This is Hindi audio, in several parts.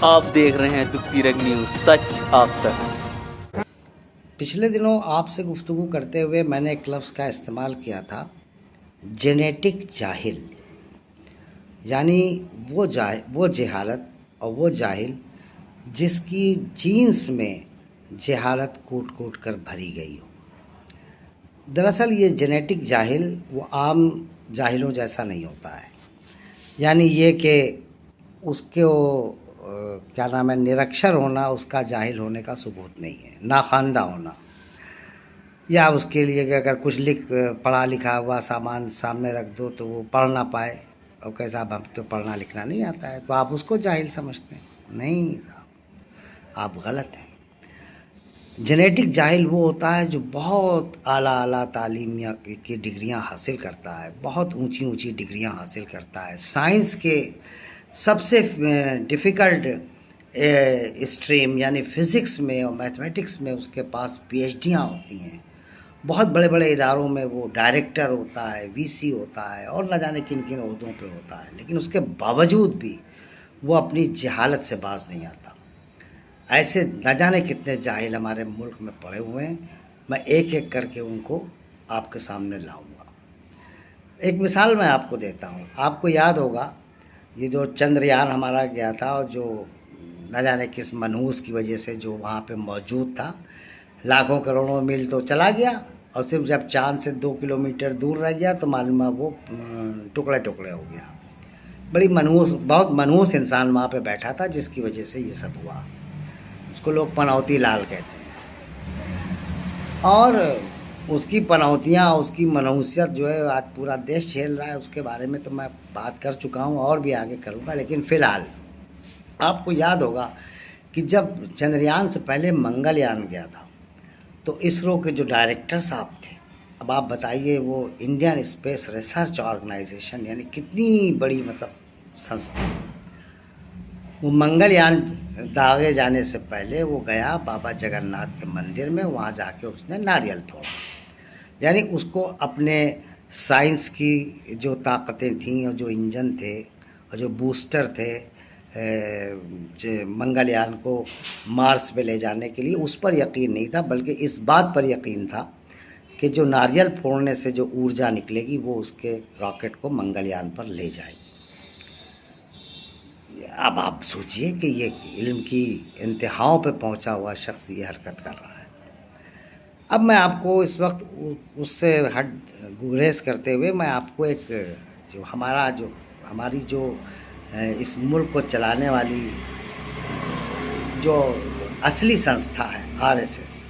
आप देख रहे हैं दुखती रंग न्यूज़, सच आप तक। पिछले दिनों आपसे गुफ्तगू करते हुए मैंने एक लफ्ज़ का इस्तेमाल किया था, जेनेटिक जाहिल। यानी वो जहालत और वो जाहिल जिसकी जीन्स में जहालत कूट कूट कर भरी गई हो। दरअसल ये जेनेटिक जाहिल वो आम जाहिलों जैसा नहीं होता है। यानी ये कि उसके क्या नाम है, निरक्षर होना उसका जाहिल होने का सबूत नहीं है, नाखानदा होना, या उसके लिए कि अगर कुछ पढ़ा लिखा हुआ सामान सामने रख दो तो वो पढ़ ना पाए और कैसा हम तो पढ़ना लिखना नहीं आता है तो आप उसको जाहिल समझते हैं। नहीं साहब, आप गलत हैं। जेनेटिक जाहिल वो होता है जो बहुत आला तालीम की डिग्रियां हासिल करता है, बहुत ऊंची ऊंची डिग्रियां हासिल करता है, साइंस के सबसे डिफ़िकल्ट स्ट्रीम यानी फ़िज़िक्स में और मैथमेटिक्स में उसके पास पीएचडियाँ होती हैं। बहुत बड़े बड़े इदारों में वो डायरेक्टर होता है, वीसी होता है और न जाने किन किन ओहदों पे होता है, लेकिन उसके बावजूद भी वो अपनी जहालत से बाज नहीं आता। ऐसे न जाने कितने जाहिल हमारे मुल्क में पड़े हुए हैं। मैं एक एक करके उनको आपके सामने लाऊंगा। एक मिसाल मैं आपको देता हूँ। आपको याद होगा ये जो चंद्रयान हमारा गया था और जो न जाने किस मनहूस की वजह से जो वहाँ पे मौजूद था, लाखों करोड़ों मील तो चला गया और सिर्फ जब चांद से 2 किलोमीटर दूर रह गया तो मालूम है वो टुकड़े टुकड़े हो गया। बहुत मनहूस इंसान वहाँ पे बैठा था जिसकी वजह से ये सब हुआ। उसको लोग पनौती लाल कहते हैं और उसकी पनौतियाँ, उसकी मनहूसियत जो है आज पूरा देश झेल रहा है। उसके बारे में तो मैं बात कर चुका हूँ और भी आगे करूँगा, लेकिन फ़िलहाल आपको याद होगा कि जब चंद्रयान से पहले मंगलयान गया था तो इसरो के जो डायरेक्टर साहब थे, अब आप बताइए वो इंडियन स्पेस रिसर्च ऑर्गेनाइजेशन यानी कितनी बड़ी मतलब संस्था, वो मंगलयान दागे जाने से पहले वो गया बाबा जगन्नाथ के मंदिर में, वहाँ जाके उसने नारियल फोड़ा। यानी उसको अपने साइंस की जो ताकतें थीं और जो इंजन थे और जो बूस्टर थे मंगलयान को मार्स पे ले जाने के लिए, उस पर यकीन नहीं था, बल्कि इस बात पर यकीन था कि जो नारियल फोड़ने से जो ऊर्जा निकलेगी वो उसके रॉकेट को मंगलयान पर ले जाएगी। अब आप सोचिए कि ये इल्म की इंतहाओं पे पहुंचा हुआ शख्स ये हरकत कर रहा है। अब मैं आपको इस वक्त उससे गुरेज करते हुए मैं आपको एक जो हमारी जो इस मुल्क को चलाने वाली जो असली संस्था है आरएसएस,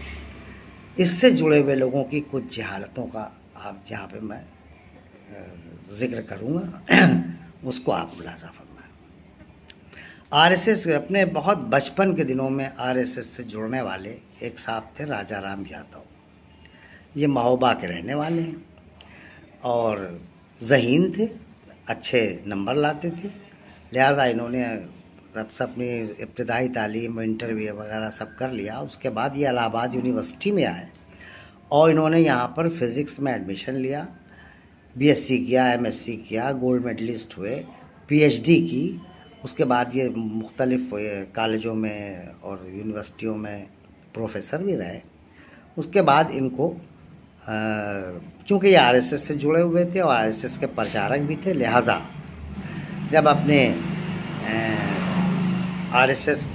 इससे जुड़े हुए लोगों की कुछ जहालतों का आप जहाँ पे मैं जिक्र करूँगा उसको आप मुलाज़ा फरमाएं। आरएसएस अपने बहुत बचपन के दिनों में आरएसएस से जुड़ने वाले एक साहब थे राजा राम यादव। ये महोबा के रहने वाले हैं और ज़हीन थे, अच्छे नंबर लाते थे, लिहाजा इन्होंने सब अपनी इब्तदाई तालीम इंटरव्यू वगैरह सब कर लिया। उसके बाद ये इलाहाबाद यूनिवर्सिटी में आए और इन्होंने यहाँ पर फ़िज़िक्स में एडमिशन लिया, बीएससी किया, एमएससी किया, गोल्ड मेडलिस्ट हुए, पीएचडी की। उसके बाद ये मुख्तलिफ़ कॉलेजों में और यूनिवर्सिटियों में प्रोफेसर भी रहे। उसके बाद इनको चूँकि ये आरएसएस से जुड़े हुए थे और आरएसएस के प्रचारक भी थे, लिहाजा जब अपने आरएसएस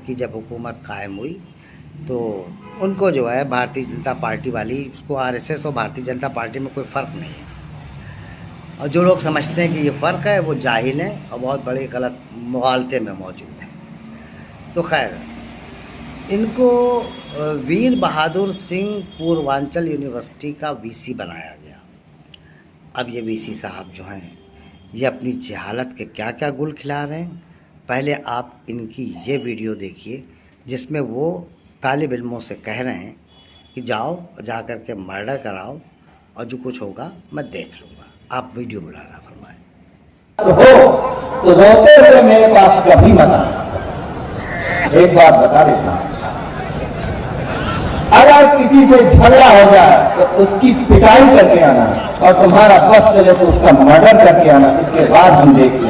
की जब हुकूमत कायम हुई तो उनको जो है भारतीय जनता पार्टी वाली, उसको आरएसएस और भारतीय जनता पार्टी में कोई फ़र्क नहीं है और जो लोग समझते हैं कि ये फ़र्क है वो जाहिल हैं और बहुत बड़ी गलत मुगालते में मौजूद हैं। तो खैर, इनको वीर बहादुर सिंह पूर्वांचल यूनिवर्सिटी का वीसी बनाया गया। अब ये वीसी साहब जो हैं ये अपनी जहालत के क्या क्या गुल खिला रहे हैं, पहले आप इनकी ये वीडियो देखिए जिसमें वो तालिब इल्मों से कह रहे हैं कि जाओ जा कर के मर्डर कराओ और जो कुछ होगा मैं देख लूँगा। आप वीडियो मुलाज़ा फरमाएं। तो रोते हुए मेरे पास कभी मत आना। एक बात बता देता हूं, अगर किसी से झगड़ा हो जाए तो उसकी पिटाई करके आना और तुम्हारा वक्त चले तो उसका मर्डर करके आना, इसके बाद हम देख लें।